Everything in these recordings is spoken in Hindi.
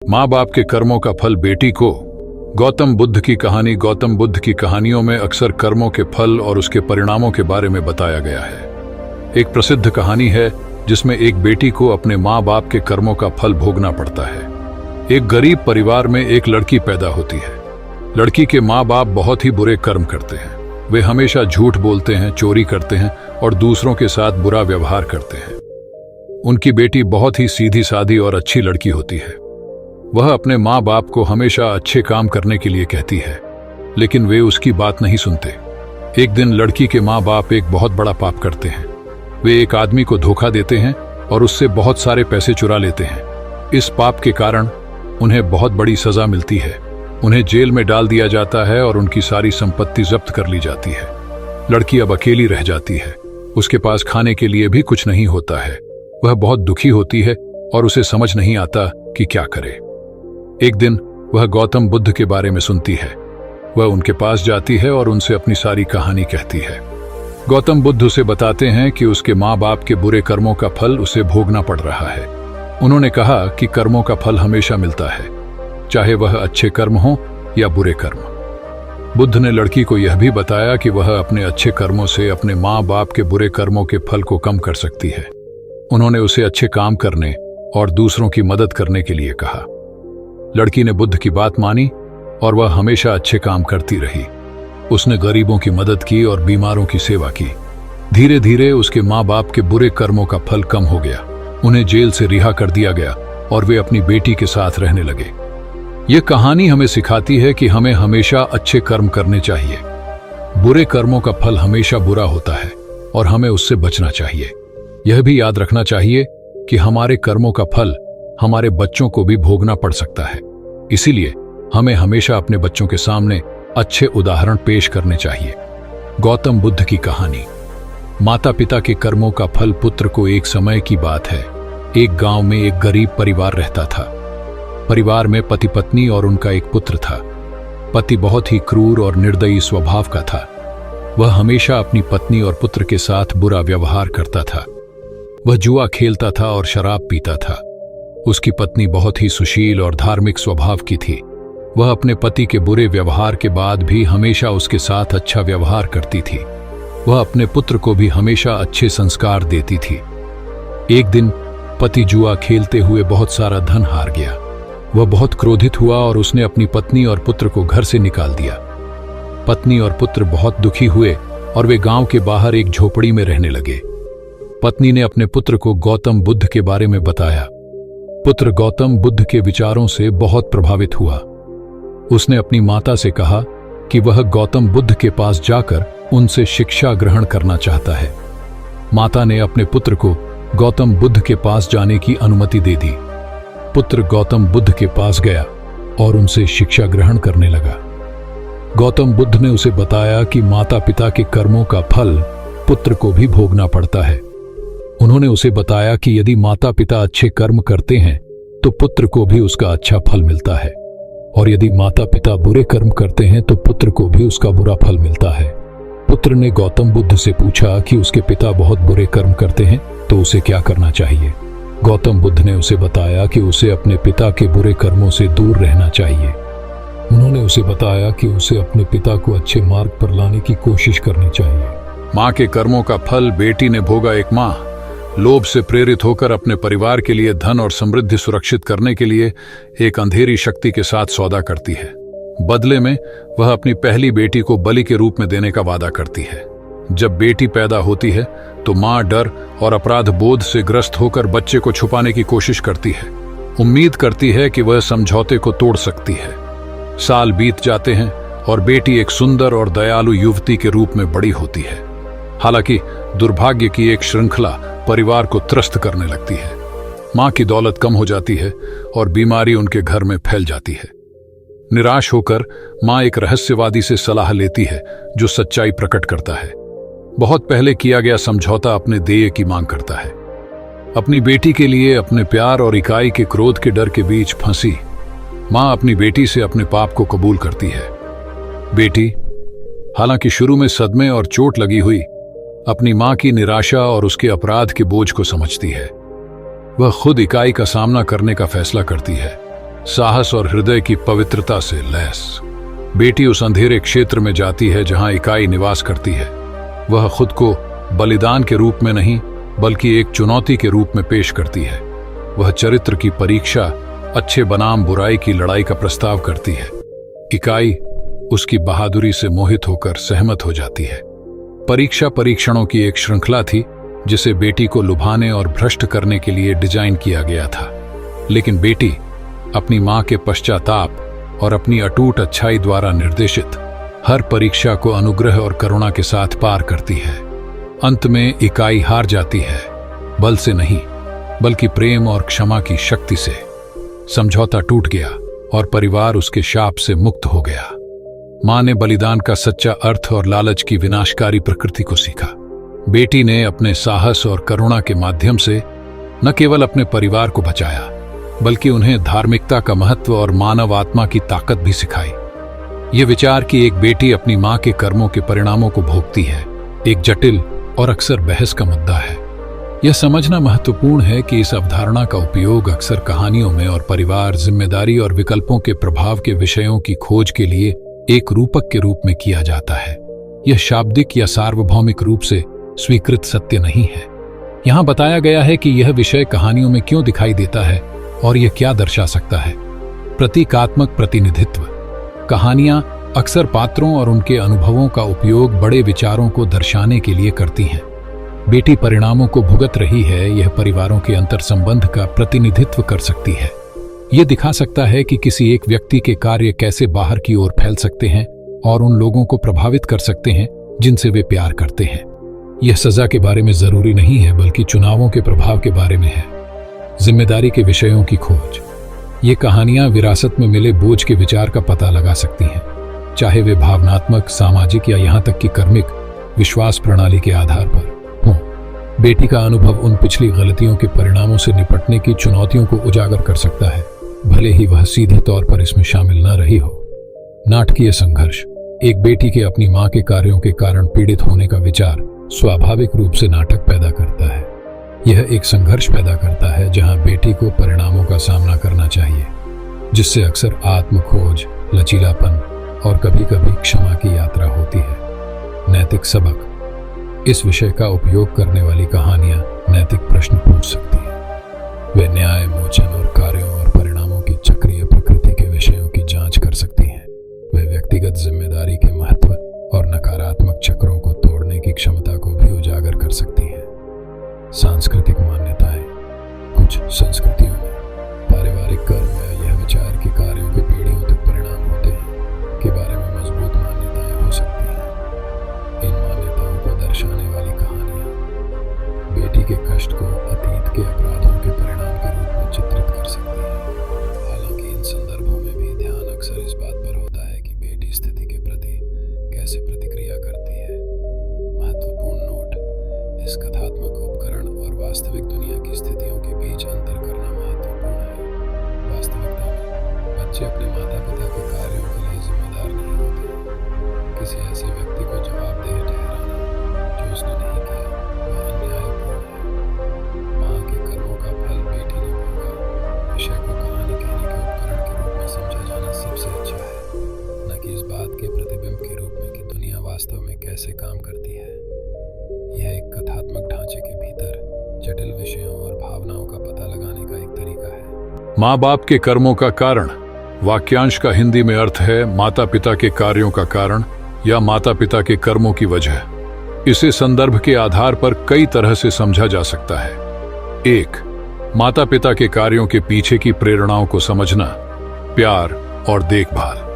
माँ बाप के कर्मों का फल बेटी को। गौतम बुद्ध की कहानी। गौतम बुद्ध की कहानियों में अक्सर कर्मों के फल और उसके परिणामों के बारे में बताया गया है। एक प्रसिद्ध कहानी है जिसमें एक बेटी को अपने माँ बाप के कर्मों का फल भोगना पड़ता है। एक गरीब परिवार में एक लड़की पैदा होती है। लड़की के माँ बाप बहुत ही बुरे कर्म करते हैं। वे हमेशा झूठ बोलते हैं, चोरी करते हैं और दूसरों के साथ बुरा व्यवहार करते हैं। उनकी बेटी बहुत ही सीधी सादी और अच्छी लड़की होती है। वह अपने माँ बाप को हमेशा अच्छे काम करने के लिए कहती है, लेकिन वे उसकी बात नहीं सुनते। एक दिन लड़की के माँ बाप एक बहुत बड़ा पाप करते हैं। वे एक आदमी को धोखा देते हैं और उससे बहुत सारे पैसे चुरा लेते हैं। इस पाप के कारण उन्हें बहुत बड़ी सजा मिलती है। उन्हें जेल में डाल दिया जाता है और उनकी सारी संपत्ति जब्त कर ली जाती है। लड़की अब अकेली रह जाती है। उसके पास खाने के लिए भी कुछ नहीं होता है। वह बहुत दुखी होती है और उसे समझ नहीं आता कि क्या करे। एक दिन वह गौतम बुद्ध के बारे में सुनती है। वह उनके पास जाती है और उनसे अपनी सारी कहानी कहती है। गौतम बुद्ध उसे बताते हैं कि उसके माँ बाप के बुरे कर्मों का फल उसे भोगना पड़ रहा है। उन्होंने कहा कि कर्मों का फल हमेशा मिलता है, चाहे वह अच्छे कर्म हो या बुरे कर्म। बुद्ध ने लड़की को यह भी बताया कि वह अपने अच्छे कर्मों से अपने माँ बाप के बुरे कर्मों के फल को कम कर सकती है। उन्होंने उसे अच्छे काम करने और दूसरों की मदद करने के लिए कहा। लड़की ने बुद्ध की बात मानी और वह हमेशा अच्छे काम करती रही। उसने गरीबों की मदद की और बीमारों की सेवा की। धीरे धीरे उसके माँ बाप के बुरे कर्मों का फल कम हो गया। उन्हें जेल से रिहा कर दिया गया और वे अपनी बेटी के साथ रहने लगे। यह कहानी हमें सिखाती है कि हमें हमेशा अच्छे कर्म करने चाहिए। बुरे कर्मों का फल हमेशा बुरा होता है और हमें उससे बचना चाहिए। यह भी याद रखना चाहिए कि हमारे कर्मों का फल हमारे बच्चों को भी भोगना पड़ सकता है। इसीलिए हमें हमेशा अपने बच्चों के सामने अच्छे उदाहरण पेश करने चाहिए। गौतम बुद्ध की कहानी। माता पिता के कर्मों का फल पुत्र को। एक समय की बात है, एक गांव में एक गरीब परिवार रहता था। परिवार में पति पत्नी और उनका एक पुत्र था। पति बहुत ही क्रूर और निर्दयी स्वभाव का था। वह हमेशा अपनी पत्नी और पुत्र के साथ बुरा व्यवहार करता था। वह जुआ खेलता था और शराब पीता था। उसकी पत्नी बहुत ही सुशील और धार्मिक स्वभाव की थी। वह अपने पति के बुरे व्यवहार के बाद भी हमेशा उसके साथ अच्छा व्यवहार करती थी। वह अपने पुत्र को भी हमेशा अच्छे संस्कार देती थी। एक दिन पति जुआ खेलते हुए बहुत सारा धन हार गया। वह बहुत क्रोधित हुआ और उसने अपनी पत्नी और पुत्र को घर से निकाल दिया। पत्नी और पुत्र बहुत दुखी हुए और वे गांव के बाहर एक झोपड़ी में रहने लगे। पत्नी ने अपने पुत्र को गौतम बुद्ध के बारे में बताया। पुत्र गौतम बुद्ध के विचारों से बहुत प्रभावित हुआ। उसने अपनी माता से कहा कि वह गौतम बुद्ध के पास जाकर उनसे शिक्षा ग्रहण करना चाहता है। माता ने अपने पुत्र को गौतम बुद्ध के पास जाने की अनुमति दे दी। पुत्र गौतम बुद्ध के पास गया और उनसे शिक्षा ग्रहण करने लगा। गौतम बुद्ध ने उसे बताया कि माता पिता के कर्मों का फल पुत्र को भी भोगना पड़ता है। उन्होंने उसे बताया कि यदि माता पिता अच्छे कर्म करते हैं तो पुत्र को भी उसका अच्छा फल मिलता है, और यदि माता पिता बुरे कर्म करते हैं तो पुत्र को भी उसका बुरा फल मिलता है। पुत्र ने गौतम बुद्ध से पूछा कि उसके पिता बहुत बुरे कर्म करते हैं तो उसे क्या करना चाहिए। गौतम बुद्ध ने उसे बताया कि उसे अपने पिता के बुरे कर्मों से दूर रहना चाहिए। उन्होंने उसे बताया कि उसे अपने पिता को अच्छे मार्ग पर लाने की कोशिश करनी चाहिए। माँ के कर्मों का फल बेटी ने भोगा। एक माँ लोभ से प्रेरित होकर अपने परिवार के लिए धन और समृद्धि सुरक्षित करने के लिए एक अंधेरी शक्ति के साथ सौदा करती है। बदले में वह अपनी पहली बेटी को बलि के रूप में देने का वादा करती है। जब बेटी पैदा होती है तो माँ डर और अपराध बोध से ग्रस्त होकर बच्चे को छुपाने की कोशिश करती है। उम्मीद करती है कि वह समझौते को तोड़ सकती है। साल बीत जाते हैं और बेटी एक सुंदर और दयालु युवती के रूप में बड़ी होती है। हालांकि दुर्भाग्य की एक श्रृंखला परिवार को त्रस्त करने लगती है। माँ की दौलत कम हो जाती है और बीमारी उनके घर में फैल जाती है। निराश होकर माँ एक रहस्यवादी से सलाह लेती है जो सच्चाई प्रकट करता है। बहुत पहले किया गया समझौता अपने देय की मांग करता है। अपनी बेटी के लिए अपने प्यार और इकाई के क्रोध के डर के बीच फंसी माँ अपनी बेटी से अपने पाप को कबूल करती है। बेटी हालांकि शुरू में सदमे और चोट लगी हुई, अपनी मां की निराशा और उसके अपराध के बोझ को समझती है। वह खुद इकाई का सामना करने का फैसला करती है। साहस और हृदय की पवित्रता से लैस। बेटी उस अंधेरे क्षेत्र में जाती है जहां इकाई निवास करती है। वह खुद को बलिदान के रूप में नहीं बल्कि एक चुनौती के रूप में पेश करती है। वह चरित्र की परीक्षा, अच्छे बनाम बुराई की लड़ाई का प्रस्ताव करती है। इकाई उसकी बहादुरी से मोहित होकर सहमत हो जाती है। परीक्षा परीक्षणों की एक श्रृंखला थी जिसे बेटी को लुभाने और भ्रष्ट करने के लिए डिजाइन किया गया था। लेकिन बेटी अपनी मां के पश्चाताप और अपनी अटूट अच्छाई द्वारा निर्देशित हर परीक्षा को अनुग्रह और करुणा के साथ पार करती है। अंत में इकाई हार जाती है, बल से नहीं बल्कि प्रेम और क्षमा की शक्ति से। समझौता टूट गया और परिवार उसके शाप से मुक्त हो गया। मां ने बलिदान का सच्चा अर्थ और लालच की विनाशकारी प्रकृति को सीखा। बेटी ने अपने साहस और करुणा के माध्यम से न केवल अपने परिवार को बचाया बल्कि उन्हें धार्मिकता का महत्व और मानव आत्मा की ताकत भी सिखाई। ये विचार कि एक बेटी अपनी मां के कर्मों के परिणामों को भोगती है, एक जटिल और अक्सर बहस का मुद्दा है। यह समझना महत्वपूर्ण है कि इस अवधारणा का उपयोग अक्सर कहानियों में और परिवार, जिम्मेदारी और विकल्पों के प्रभाव के विषयों की खोज के लिए एक रूपक के रूप में किया जाता है। यह शाब्दिक या सार्वभौमिक रूप से स्वीकृत सत्य नहीं है। यहाँ बताया गया है कि यह विषय कहानियों में क्यों दिखाई देता है और यह क्या दर्शा सकता है। प्रतीकात्मक प्रतिनिधित्व। कहानियां अक्सर पात्रों और उनके अनुभवों का उपयोग बड़े विचारों को दर्शाने के लिए करती हैं। बेटी परिणामों को भुगत रही है, यह परिवारों के अंतर संबंध का प्रतिनिधित्व कर सकती है। यह दिखा सकता है कि किसी एक व्यक्ति के कार्य कैसे बाहर की ओर फैल सकते हैं और उन लोगों को प्रभावित कर सकते हैं जिनसे वे प्यार करते हैं। यह सजा के बारे में जरूरी नहीं है बल्कि चुनावों के प्रभाव के बारे में है। जिम्मेदारी के विषयों की खोज। ये कहानियां विरासत में मिले बोझ के विचार का पता लगा सकती हैं, चाहे वे भावनात्मक, सामाजिक या यहाँ तक कि कर्मिक विश्वास प्रणाली के आधार पर हों। बेटी का अनुभव उन पिछली गलतियों के परिणामों से निपटने की चुनौतियों को उजागर कर सकता है, भले ही वह सीधे तौर पर इसमें शामिल न रही हो। नाटकीय संघर्ष। एक बेटी के अपनी मां के कार्यों के कारण पीड़ित होने का विचार स्वाभाविक रूप से नाटक पैदा करता है। यह एक संघर्ष पैदा करता है जहां बेटी को परिणामों का सामना करना चाहिए, जिससे अक्सर आत्मखोज, लचीलापन और कभी कभी क्षमा की यात्रा होती है। नैतिक सबक। इस विषय का उपयोग करने वाली कहानियां नैतिक प्रश्न पूछ सकती हैं। वे न्याय, मोचन और कार्यों और परिणामों की चक्रीय प्रकृति के विषयों की जांच कर सकती हैं। वे व्यक्तिगत जिम्मेदारी के महत्व और नकारात्मक चक्रों को तोड़ने की क्षमता को भी उजागर कर सकती हैं। सांस्कृतिक मान्यताएं। कुछ संस्कृतियों में पारिवारिक कर्म या यह विचार कि कार्यों के पीढ़ियों तक परिणाम होते हैं के बारे में मजबूत मान्यताएं हो सकती हैं। इन मान्यताओं को दर्शाने वाली कहानियां बेटी के कष्ट को अतीत के अपराधों के परिणाम के रूप में चित्रित कर सकती हैं। हालांकि इन संदर्भों में भी ध्यान अक्सर इस बात पर होता है कि बेटी स्थिति के प्रति कैसे प्रतिक्रिया करती है। महत्वपूर्ण नोट। इस कथात्मक उपकरण और वास्तविक दुनिया की स्थितियों के बीच अंतर करना महत्वपूर्ण है। वास्तविकता में बच्चे अपने माता पिता के कार्यों के लिए जिम्मेदार नहीं होते। किसी ऐसे व्यक्ति को जवाबदेह ठहराना जो उसने नहीं किया वह अन्यायपूर्ण है। मां के कर्मों का फल बेटी ने भोगा। विषय को कहानी कहने के उपकरण के रूप में समझा जाना सबसे अच्छा है, न कि इस बात के प्रतिबिंब के रूप में कि दुनिया वास्तव में कैसे काम करती है। यह एक कथात्मक ढांचे के भीतर जटिल विषयों और भावनाओं का पता लगाने का एक तरीका है। माँ बाप के कर्मों का कारण। वाक्यांश का हिंदी में अर्थ है माता पिता के कार्यों का कारण या माता पिता के कर्मों की वजह। इसे संदर्भ के आधार पर कई तरह से समझा जा सकता है। 1. माता पिता के कार्यों के पीछे की प्रेरणाओं को समझना। प्यार और देखभाल।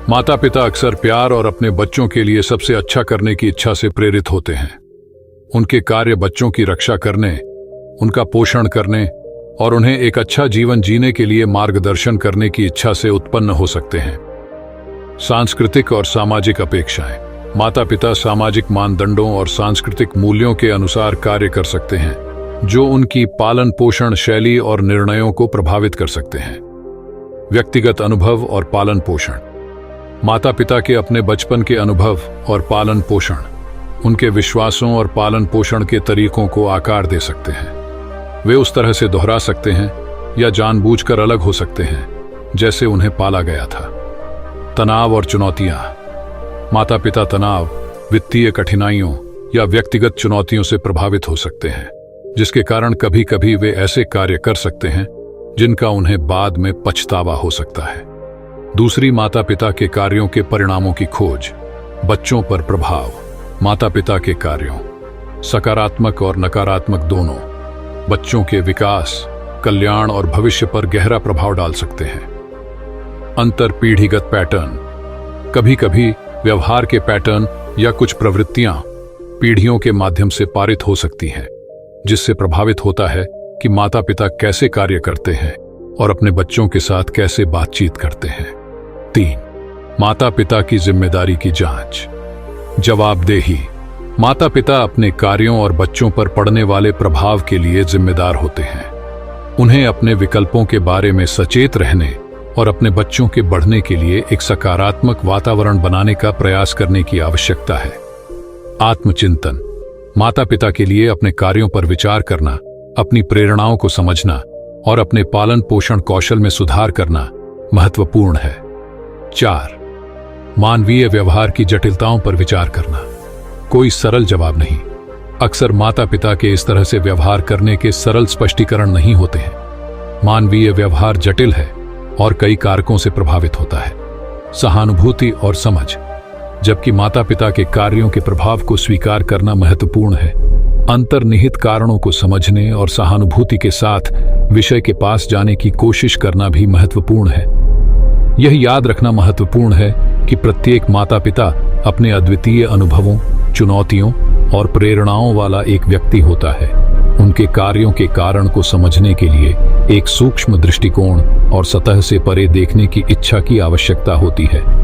माता पिता अक्सर प्यार और अपने बच्चों के लिए सबसे अच्छा करने की इच्छा से प्रेरित होते हैं। उनके कार्य बच्चों की रक्षा करने, उनका पोषण करने और उन्हें एक अच्छा जीवन जीने के लिए मार्गदर्शन करने की इच्छा से उत्पन्न हो सकते हैं। सांस्कृतिक और सामाजिक अपेक्षाएं। माता पिता सामाजिक मानदंडों और सांस्कृतिक मूल्यों के अनुसार कार्य कर सकते हैं, जो उनकी पालन पोषण शैली और निर्णयों को प्रभावित कर सकते हैं। व्यक्तिगत अनुभव और पालन पोषण। माता पिता के अपने बचपन के अनुभव और पालन पोषण उनके विश्वासों और पालन पोषण के तरीकों को आकार दे सकते हैं। वे उस तरह से दोहरा सकते हैं या जानबूझकर अलग हो सकते हैं, जैसे उन्हें पाला गया था। तनाव और चुनौतियां। माता पिता तनाव, वित्तीय कठिनाइयों या व्यक्तिगत चुनौतियों से प्रभावित हो सकते हैं, जिसके कारण कभी कभी वे ऐसे कार्य कर सकते हैं जिनका उन्हें बाद में पछतावा हो सकता है। दूसरी, माता पिता के कार्यों के परिणामों की खोज। बच्चों पर प्रभाव। माता पिता के कार्यों, सकारात्मक और नकारात्मक दोनों, बच्चों के विकास, कल्याण और भविष्य पर गहरा प्रभाव डाल सकते हैं। अंतर पीढ़ीगत पैटर्न। कभी कभी व्यवहार के पैटर्न या कुछ प्रवृत्तियां पीढ़ियों के माध्यम से पारित हो सकती हैं, जिससे प्रभावित होता है कि माता पिता कैसे कार्य करते हैं और अपने बच्चों के साथ कैसे बातचीत करते हैं। 3, माता पिता की जिम्मेदारी की जांच। जवाबदेही। माता पिता अपने कार्यों और बच्चों पर पड़ने वाले प्रभाव के लिए जिम्मेदार होते हैं। उन्हें अपने विकल्पों के बारे में सचेत रहने और अपने बच्चों के बढ़ने के लिए एक सकारात्मक वातावरण बनाने का प्रयास करने की आवश्यकता है। आत्मचिंतन। माता पिता के लिए अपने कार्यों पर विचार करना, अपनी प्रेरणाओं को समझना और अपने पालन पोषण कौशल में सुधार करना महत्वपूर्ण है। 4, मानवीय व्यवहार की जटिलताओं पर विचार करना। कोई सरल जवाब नहीं। अक्सर माता पिता के इस तरह से व्यवहार करने के सरल स्पष्टीकरण नहीं होते हैं। मानवीय व्यवहार जटिल है और कई कारकों से प्रभावित होता है। सहानुभूति और समझ। जबकि माता पिता के कार्यों के प्रभाव को स्वीकार करना महत्वपूर्ण है, अंतर्निहित कारणों को समझने और सहानुभूति के साथ विषय के पास जाने की कोशिश करना भी महत्वपूर्ण है। यह याद रखना महत्वपूर्ण है कि प्रत्येक माता पिता अपने अद्वितीय अनुभवों, चुनौतियों और प्रेरणाओं वाला एक व्यक्ति होता है। उनके कार्यों के कारण को समझने के लिए एक सूक्ष्म दृष्टिकोण और सतह से परे देखने की इच्छा की आवश्यकता होती है।